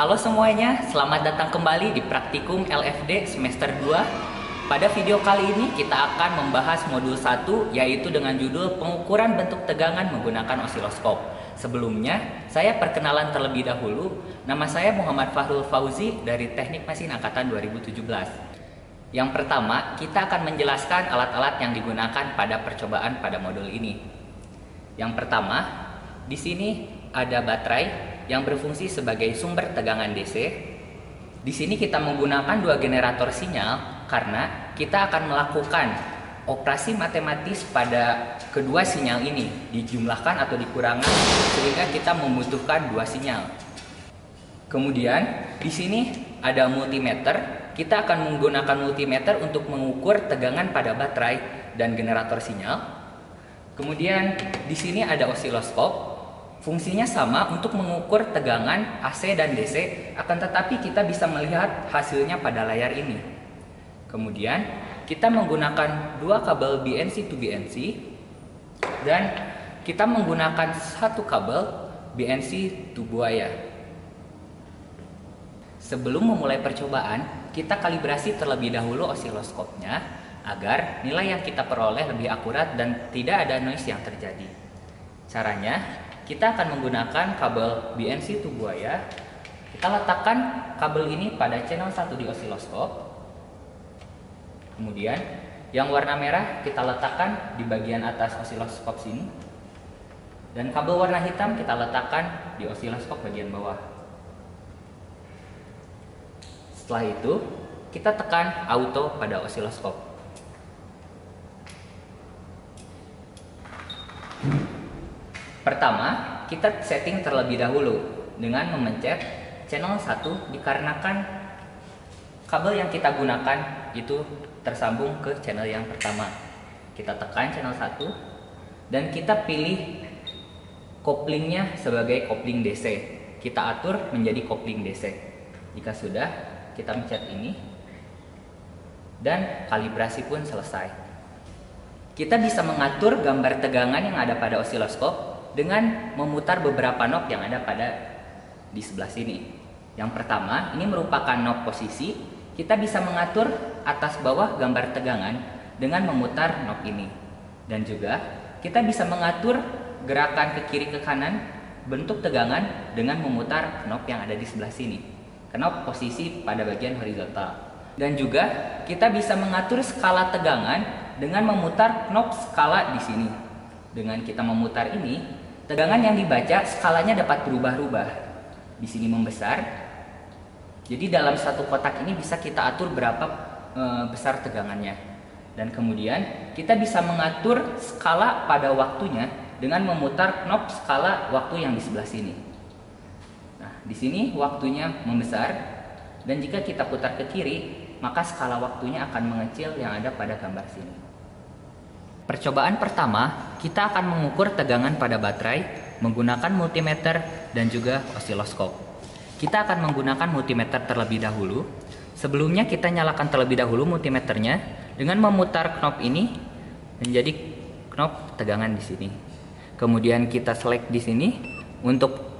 Halo semuanya, selamat datang kembali di Praktikum LFD semester 2. Pada video kali ini kita akan membahas modul 1, yaitu dengan judul pengukuran bentuk tegangan menggunakan osiloskop. Sebelumnya, saya perkenalan terlebih dahulu. Nama saya Muhammad Fahrul Fauzi dari Teknik Mesin Angkatan 2017. Yang pertama, kita akan menjelaskan alat-alat yang digunakan pada percobaan pada modul ini. Yang pertama, di sini ada baterai yang berfungsi sebagai sumber tegangan DC. Di sini kita menggunakan dua generator sinyal karena kita akan melakukan operasi matematis pada kedua sinyal ini, dijumlahkan atau dikurangkan sehingga kita membutuhkan dua sinyal. Kemudian di sini ada multimeter. Kita akan menggunakan multimeter untuk mengukur tegangan pada baterai dan generator sinyal. Kemudian di sini ada osiloskop. Fungsinya sama untuk mengukur tegangan AC dan DC, akan tetapi kita bisa melihat hasilnya pada layar ini. Kemudian kita menggunakan dua kabel BNC to BNC dan kita menggunakan satu kabel BNC to buaya. Sebelum memulai percobaan, kita kalibrasi terlebih dahulu osiloskopnya agar nilai yang kita peroleh lebih akurat dan tidak ada noise yang terjadi. Caranya, kita akan menggunakan kabel BNC to buaya. Kita letakkan kabel ini pada channel 1 di osiloskop. Kemudian yang warna merah kita letakkan di bagian atas osiloskop sini. Dan kabel warna hitam kita letakkan di osiloskop bagian bawah. Setelah itu, kita tekan auto pada osiloskop. Pertama, kita setting terlebih dahulu dengan memencet channel 1 dikarenakan kabel yang kita gunakan itu tersambung ke channel yang pertama. Kita tekan channel 1 dan kita pilih koplingnya sebagai kopling DC. Kita atur menjadi kopling DC. Jika sudah, kita mencet ini dan kalibrasi pun selesai. Kita bisa mengatur gambar tegangan yang ada pada osiloskop dengan memutar beberapa knob yang ada di sebelah sini. Yang pertama, ini merupakan knob posisi. Kita bisa mengatur atas bawah gambar tegangan dengan memutar knob ini. Dan juga kita bisa mengatur gerakan ke kiri ke kanan bentuk tegangan dengan memutar knob yang ada di sebelah sini. Knob posisi pada bagian horizontal. Dan juga kita bisa mengatur skala tegangan dengan memutar knob skala di sini. Dengan kita memutar ini, tegangan yang dibaca skalanya dapat berubah-ubah. Di sini membesar. Jadi dalam satu kotak ini bisa kita atur berapa besar tegangannya. Dan kemudian kita bisa mengatur skala pada waktunya dengan memutar knob skala waktu yang di sebelah sini. Nah, di sini waktunya membesar dan jika kita putar ke kiri, maka skala waktunya akan mengecil yang ada pada gambar sini. Percobaan pertama, kita akan mengukur tegangan pada baterai menggunakan multimeter dan juga osiloskop. Kita akan menggunakan multimeter terlebih dahulu. Sebelumnya kita nyalakan terlebih dahulu multimeternya dengan memutar knob ini menjadi knob tegangan di sini. Kemudian kita select di sini untuk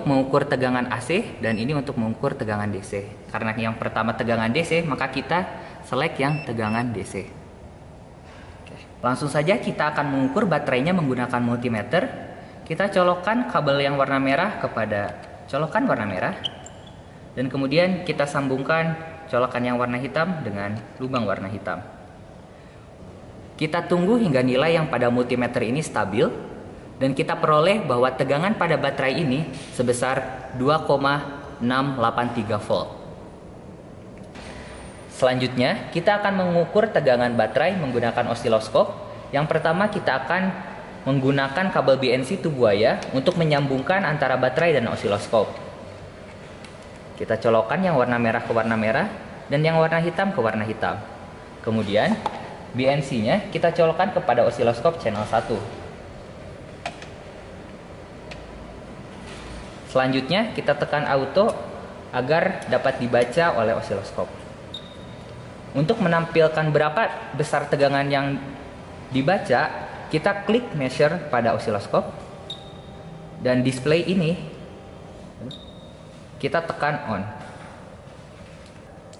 mengukur tegangan AC dan ini untuk mengukur tegangan DC. Karena yang pertama tegangan DC, maka kita select yang tegangan DC. Langsung saja kita akan mengukur baterainya menggunakan multimeter. Kita colokkan kabel yang warna merah kepada colokan warna merah. Dan kemudian kita sambungkan colokan yang warna hitam dengan lubang warna hitam. Kita tunggu hingga nilai yang pada multimeter ini stabil. Dan kita peroleh bahwa tegangan pada baterai ini sebesar 2,683 volt. Selanjutnya, kita akan mengukur tegangan baterai menggunakan osiloskop. Yang pertama, kita akan menggunakan kabel BNC to buaya untuk menyambungkan antara baterai dan osiloskop. Kita colokkan yang warna merah ke warna merah dan yang warna hitam ke warna hitam. Kemudian, BNC-nya kita colokkan kepada osiloskop channel 1. Selanjutnya, kita tekan auto agar dapat dibaca oleh osiloskop. Untuk menampilkan berapa besar tegangan yang dibaca, kita klik measure pada osiloskop dan display ini Kita tekan on.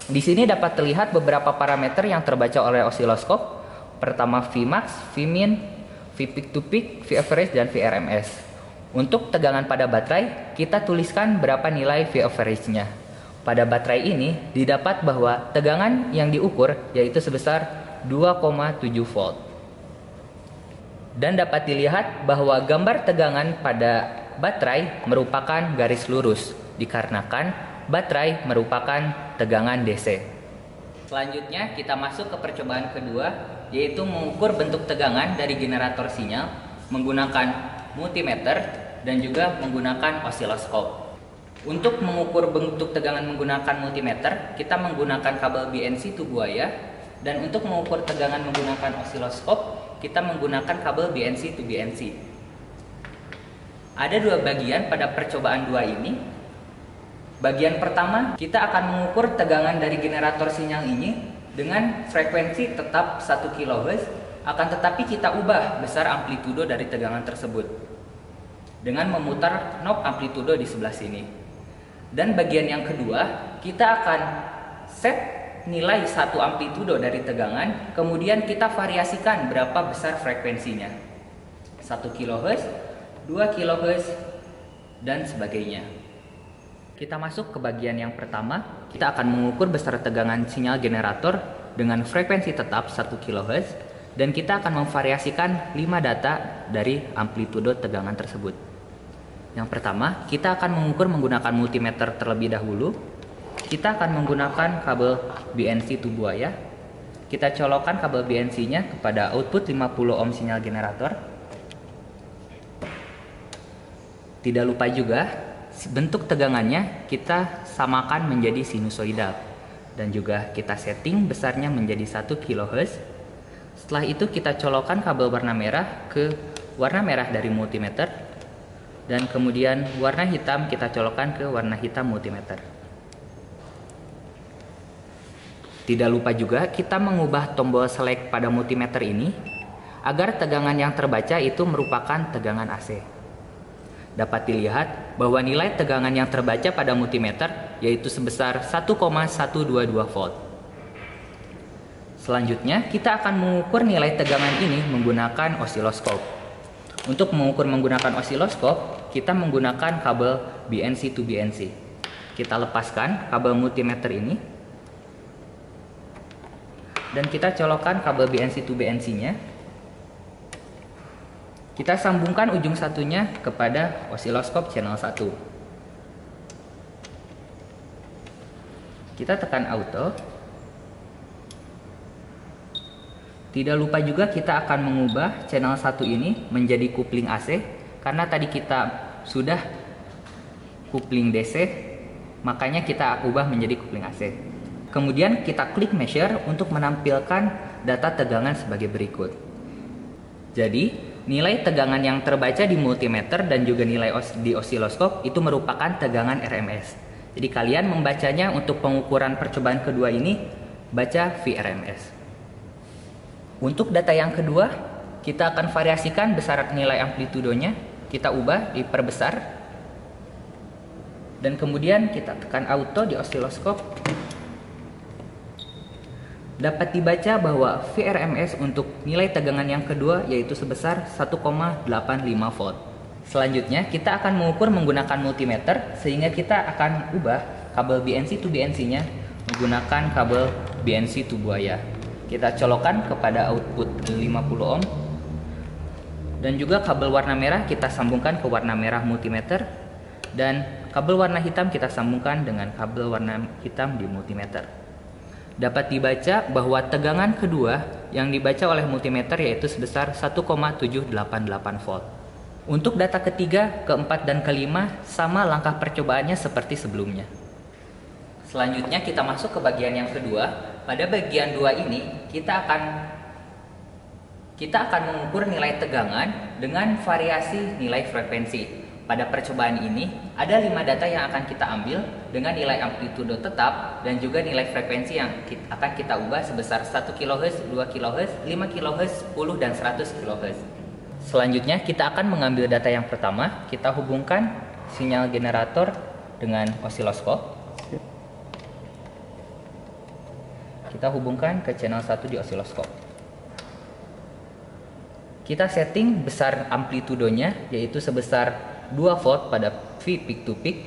Di sini dapat terlihat beberapa parameter yang terbaca oleh osiloskop. Pertama Vmax, Vmin, Vpeak to peak, Vaverage, dan Vrms. Untuk tegangan pada baterai, kita tuliskan berapa nilai Vaverage-nya. Pada baterai ini didapat bahwa tegangan yang diukur yaitu sebesar 2,7 volt. Dan dapat dilihat bahwa gambar tegangan pada baterai merupakan garis lurus, dikarenakan baterai merupakan tegangan DC. Selanjutnya kita masuk ke percobaan kedua, yaitu mengukur bentuk tegangan dari generator sinyal menggunakan multimeter dan juga menggunakan osiloskop. Untuk mengukur bentuk tegangan menggunakan multimeter, kita menggunakan kabel BNC to buaya, dan untuk mengukur tegangan menggunakan osiloskop, kita menggunakan kabel BNC to BNC. Ada dua bagian pada percobaan dua ini. Bagian pertama, kita akan mengukur tegangan dari generator sinyal ini dengan frekuensi tetap 1 kHz, akan tetapi kita ubah besar amplitudo dari tegangan tersebut dengan memutar knob amplitudo di sebelah sini. Dan bagian yang kedua, kita akan set nilai 1 amplitudo dari tegangan, kemudian kita variasikan berapa besar frekuensinya. 1 kHz, 2 kHz, dan sebagainya. Kita masuk ke bagian yang pertama. Kita akan mengukur besar tegangan sinyal generator dengan frekuensi tetap 1 kHz, dan kita akan memvariasikan 5 data dari amplitudo tegangan tersebut. Yang pertama, kita akan mengukur menggunakan multimeter terlebih dahulu. Kita akan menggunakan kabel BNC to buaya. Kita colokkan kabel BNC-nya kepada output 50 ohm sinyal generator. Tidak lupa juga, bentuk tegangannya kita samakan menjadi sinusoidal, dan juga kita setting besarnya menjadi 1 kHz. Setelah itu kita colokkan kabel warna merah ke warna merah dari multimeter, dan kemudian warna hitam kita colokkan ke warna hitam multimeter. Tidak lupa juga kita mengubah tombol select pada multimeter ini agar tegangan yang terbaca itu merupakan tegangan AC. Dapat dilihat bahwa nilai tegangan yang terbaca pada multimeter yaitu sebesar 1,122 volt. Selanjutnya, kita akan mengukur nilai tegangan ini menggunakan osiloskop. Untuk mengukur menggunakan osiloskop, kita menggunakan kabel BNC to BNC. Kita lepaskan kabel multimeter ini, dan kita colokkan kabel BNC to BNC-nya. Kita sambungkan ujung satunya kepada osiloskop channel 1. Kita tekan auto. Tidak lupa juga kita akan mengubah channel 1 ini menjadi kupling AC, karena tadi kita sudah kupling DC, makanya kita ubah menjadi kupling AC. Kemudian kita klik measure untuk menampilkan data tegangan sebagai berikut. Jadi, nilai tegangan yang terbaca di multimeter dan juga nilai di osiloskop itu merupakan tegangan RMS. Jadi kalian membacanya untuk pengukuran percobaan kedua ini, baca Vrms. Untuk data yang kedua, kita akan variasikan besar nilai amplitudonya, kita ubah diperbesar, dan kemudian kita tekan auto di osiloskop. Dapat dibaca bahwa Vrms untuk nilai tegangan yang kedua yaitu sebesar 1,85 volt. Selanjutnya kita akan mengukur menggunakan multimeter, sehingga kita akan ubah kabel BNC to BNC-nya menggunakan kabel BNC to buaya. Kita colokkan kepada output 50 ohm, dan juga kabel warna merah kita sambungkan ke warna merah multimeter, dan kabel warna hitam kita sambungkan dengan kabel warna hitam di multimeter. Dapat dibaca bahwa tegangan kedua yang dibaca oleh multimeter yaitu sebesar 1,788 volt. Untuk data ketiga, keempat, dan kelima sama langkah percobaannya seperti sebelumnya. Selanjutnya kita masuk ke bagian yang kedua. Pada bagian 2 ini kita akan mengukur nilai tegangan dengan variasi nilai frekuensi. Pada percobaan ini, ada 5 data yang akan kita ambil dengan nilai amplitudo tetap dan juga nilai frekuensi yang akan kita ubah sebesar 1 kHz, 2 kHz, 5 kHz, 10, dan 100 kHz. Selanjutnya, kita akan mengambil data yang pertama. Kita hubungkan sinyal generator dengan osiloskop. Kita hubungkan ke channel 1 di osiloskop. Kita setting besar amplitudonya yaitu sebesar 2 volt pada V peak to peak.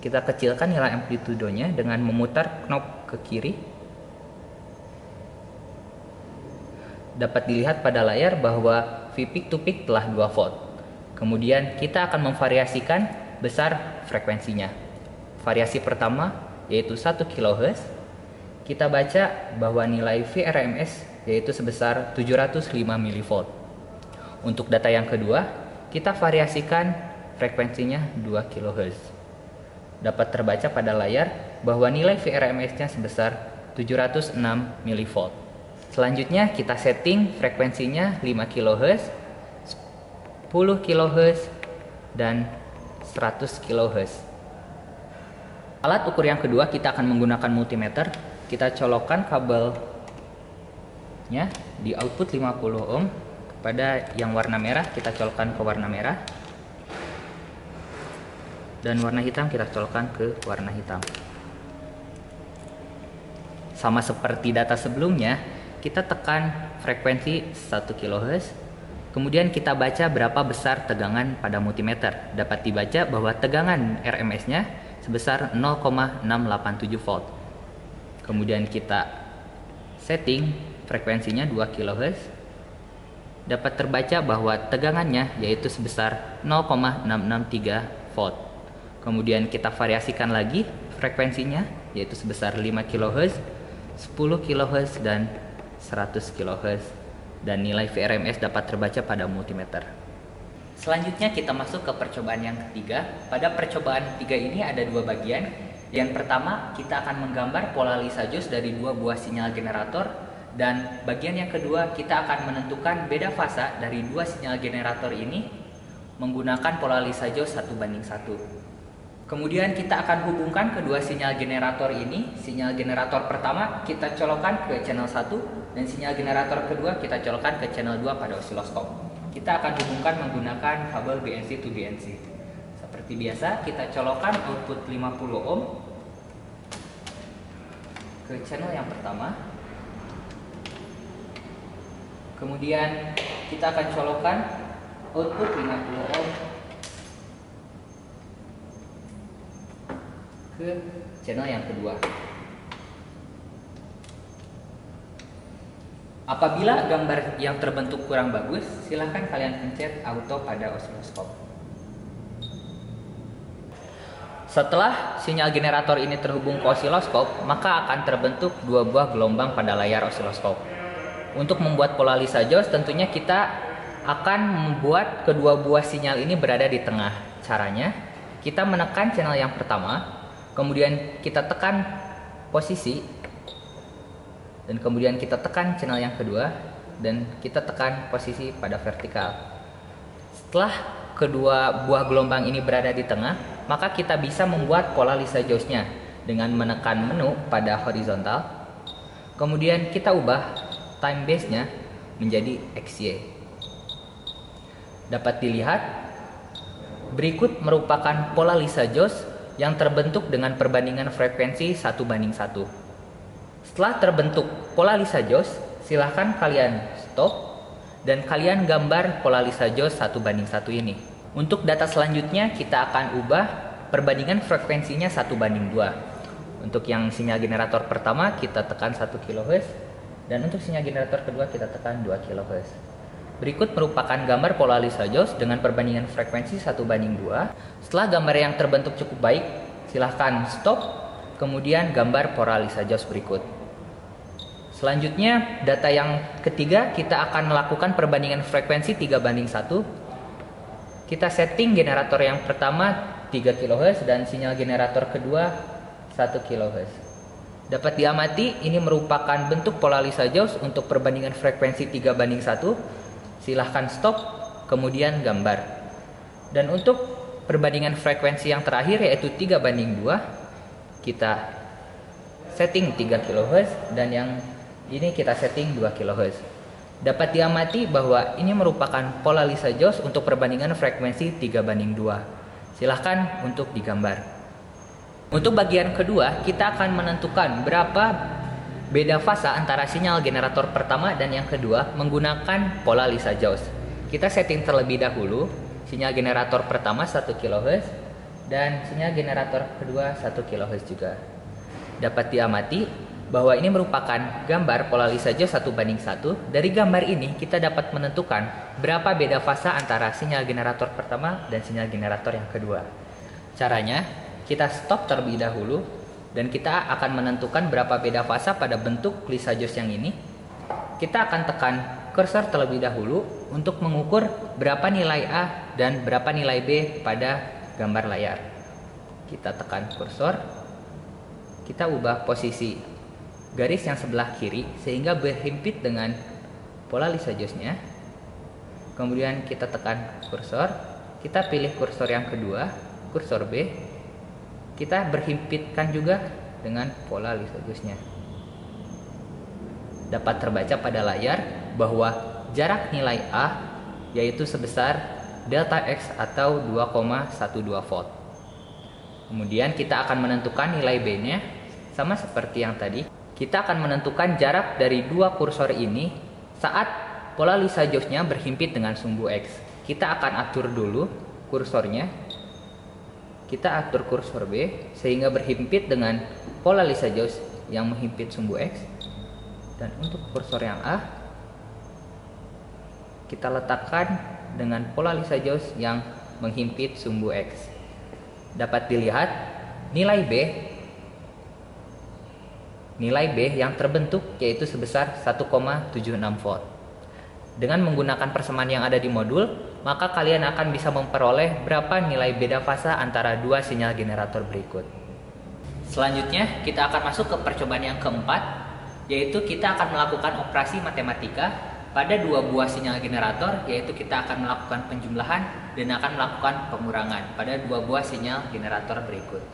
Kita kecilkan nilai amplitudonya dengan memutar knob ke kiri. Dapat dilihat pada layar bahwa V peak to peak telah 2 volt. Kemudian kita akan memvariasikan besar frekuensinya. Variasi pertama yaitu 1 kHz. Kita baca bahwa nilai VRMS yaitu sebesar 705 mV. Untuk data yang kedua, kita variasikan frekuensinya 2 kHz. Dapat terbaca pada layar bahwa nilai VRMS-nya sebesar 706 mV. Selanjutnya kita setting frekuensinya 5 kHz, 10 kHz, dan 100 kHz. Alat ukur yang kedua kita akan menggunakan multimeter. Kita colokkan kabelnya di output 50 ohm. Pada yang warna merah kita colokkan ke warna merah. Dan warna hitam kita colokkan ke warna hitam. Sama seperti data sebelumnya, kita tekan frekuensi 1 kHz. Kemudian kita baca berapa besar tegangan pada multimeter. Dapat dibaca bahwa tegangan RMS-nya sebesar 0,687 volt. Kemudian kita setting frekuensinya 2 kHz. Dapat terbaca bahwa tegangannya yaitu sebesar 0,663 volt. Kemudian kita variasikan lagi frekuensinya yaitu sebesar 5 kHz, 10 kHz, dan 100 kHz. Dan nilai VRMS dapat terbaca pada multimeter. Selanjutnya kita masuk ke percobaan yang ketiga. Pada percobaan ketiga ini ada dua bagian. Yang pertama, kita akan menggambar pola Lisa Jones dari dua buah sinyal generator. Dan bagian yang kedua, kita akan menentukan beda fasa dari dua sinyal generator ini menggunakan pola Lisa Jones 1:1. Kemudian kita akan hubungkan kedua sinyal generator ini. Sinyal generator pertama kita colokkan ke channel 1 dan sinyal generator kedua kita colokkan ke channel 2 pada osiloskop. Kita akan hubungkan menggunakan kabel BNC to BNC. Seperti biasa, kita colokkan output 50 ohm ke channel yang pertama. Kemudian kita akan colokkan output 50 ohm ke channel yang kedua. Apabila gambar yang terbentuk kurang bagus, silahkan kalian pencet auto pada osiloskop. Setelah sinyal generator ini terhubung ke osiloskop, maka akan terbentuk dua buah gelombang pada layar osiloskop. Untuk membuat pola Lisa Jones, tentunya kita akan membuat kedua buah sinyal ini berada di tengah. Caranya, kita menekan channel yang pertama, kemudian kita tekan posisi, dan kemudian kita tekan channel yang kedua, dan kita tekan posisi pada vertikal. Setelah kedua buah gelombang ini berada di tengah, maka kita bisa membuat pola Lisa Jones-nya dengan menekan menu pada horizontal. Kemudian kita ubah time base-nya menjadi XY. Dapat dilihat, berikut merupakan pola Lisa Jones yang terbentuk dengan perbandingan frekuensi 1:1. Setelah terbentuk pola Lisa Jones, silahkan kalian stop dan kalian gambar pola Lisa Jones 1:1 ini. Untuk data selanjutnya kita akan ubah perbandingan frekuensinya 1:2. Untuk yang sinyal generator pertama kita tekan 1 kHz dan untuk sinyal generator kedua kita tekan 2 kHz. Berikut merupakan gambar pola Lisa Jones dengan perbandingan frekuensi 1:2. Setelah gambar yang terbentuk cukup baik, silahkan stop, kemudian gambar pola Lisa Jones berikut. Selanjutnya, data yang ketiga kita akan melakukan perbandingan frekuensi 3:1. Kita setting generator yang pertama 3 kHz dan sinyal generator kedua 1 kHz. Dapat diamati ini merupakan bentuk pola Lisa Jones untuk perbandingan frekuensi 3:1. Silahkan stop, kemudian gambar. Dan untuk perbandingan frekuensi yang terakhir yaitu 3:2, kita setting 3 kHz dan yang ini kita setting 2 kHz. Dapat diamati bahwa ini merupakan pola Lisa Jones untuk perbandingan frekuensi 3:2. Silahkan untuk digambar. Untuk bagian kedua, kita akan menentukan berapa beda fase antara sinyal generator pertama dan yang kedua menggunakan pola Lisa-Jones. Kita setting terlebih dahulu sinyal generator pertama 1 kHz dan sinyal generator kedua 1 kHz juga. Dapat diamati bahwa ini merupakan gambar pola Lisa-Jones 1:1. Dari gambar ini kita dapat menentukan berapa beda fase antara sinyal generator pertama dan sinyal generator yang kedua. Caranya, kita stop terlebih dahulu dan kita akan menentukan berapa beda fase pada bentuk Lisa-Jones yang ini. Kita akan tekan kursor terlebih dahulu untuk mengukur berapa nilai A dan berapa nilai B pada gambar layar. Kita tekan kursor, kita ubah posisi garis yang sebelah kiri sehingga berhimpit dengan pola Lisa-Jones-nya. Kemudian kita tekan kursor, kita pilih kursor yang kedua, kursor B. Kita berhimpitkan juga dengan pola Lisa-Jones-nya. Dapat terbaca pada layar bahwa jarak nilai A yaitu sebesar delta X atau 2,12 volt. Kemudian kita akan menentukan nilai B-nya sama seperti yang tadi. Kita akan menentukan jarak dari dua kursor ini saat pola Lisa-Jones-nya berhimpit dengan sumbu X. Kita akan atur dulu kursornya. Kita atur kursor B sehingga berhimpit dengan pola Lisa-Jones yang menghimpit sumbu X. Dan untuk kursor yang A, kita letakkan dengan pola Lisa-Jones yang menghimpit sumbu X. Dapat dilihat nilai B yang terbentuk yaitu sebesar 1,76 volt. Dengan menggunakan persamaan yang ada di modul, maka kalian akan bisa memperoleh berapa nilai beda fase antara dua sinyal generator berikut. Selanjutnya, kita akan masuk ke percobaan yang keempat, yaitu kita akan melakukan operasi matematika pada dua buah sinyal generator, yaitu kita akan melakukan penjumlahan dan akan melakukan pengurangan pada dua buah sinyal generator berikut.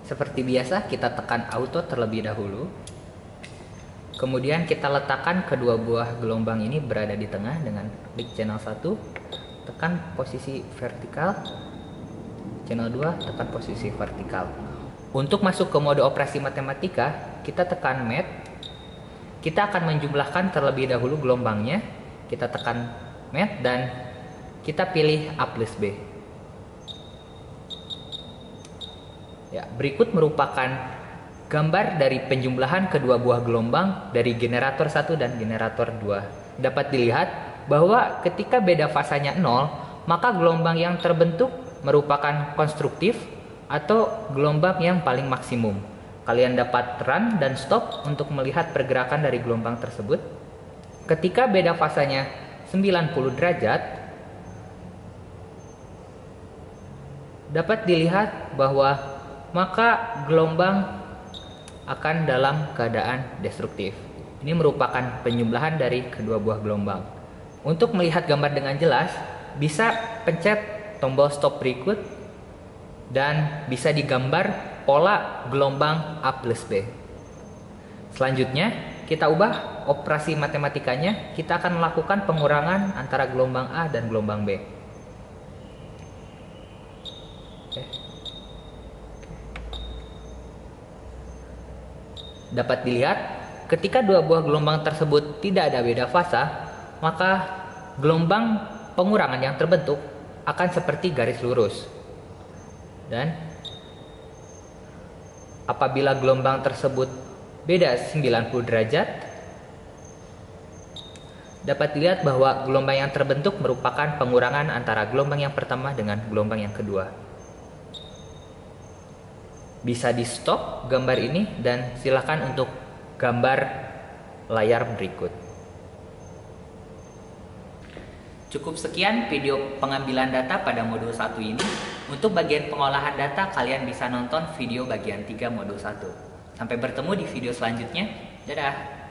Seperti biasa, kita tekan auto terlebih dahulu. Kemudian kita letakkan kedua buah gelombang ini berada di tengah dengan klik channel 1, tekan posisi vertikal, channel 2, tekan posisi vertikal. Untuk masuk ke mode operasi matematika, kita tekan Mat. Kita akan menjumlahkan terlebih dahulu gelombangnya. Kita tekan Mat dan kita pilih A plus B. Ya, berikut merupakan gambar dari penjumlahan kedua buah gelombang dari generator 1 dan generator 2. Dapat dilihat bahwa ketika beda fasanya 0, maka gelombang yang terbentuk merupakan konstruktif atau gelombang yang paling maksimum. Kalian dapat run dan stop untuk melihat pergerakan dari gelombang tersebut. Ketika beda fasanya 90 derajat, dapat dilihat bahwa maka gelombang akan dalam keadaan destruktif. Ini merupakan penjumlahan dari kedua buah gelombang. Untuk melihat gambar dengan jelas, bisa pencet tombol stop berikut dan bisa digambar pola gelombang A plus B. Selanjutnya, kita ubah operasi matematikanya. Kita akan melakukan pengurangan antara gelombang A dan gelombang B. Dapat dilihat, ketika dua buah gelombang tersebut tidak ada beda fase, maka gelombang pengurangan yang terbentuk akan seperti garis lurus. Dan apabila gelombang tersebut beda 90 derajat, dapat dilihat bahwa gelombang yang terbentuk merupakan pengurangan antara gelombang yang pertama dengan gelombang yang kedua. Bisa di stop gambar ini dan silakan untuk gambar layar berikut. Cukup sekian video pengambilan data pada modul 1 ini. Untuk bagian pengolahan data, kalian bisa nonton video bagian 3 modul 1. Sampai bertemu di video selanjutnya. Dadah.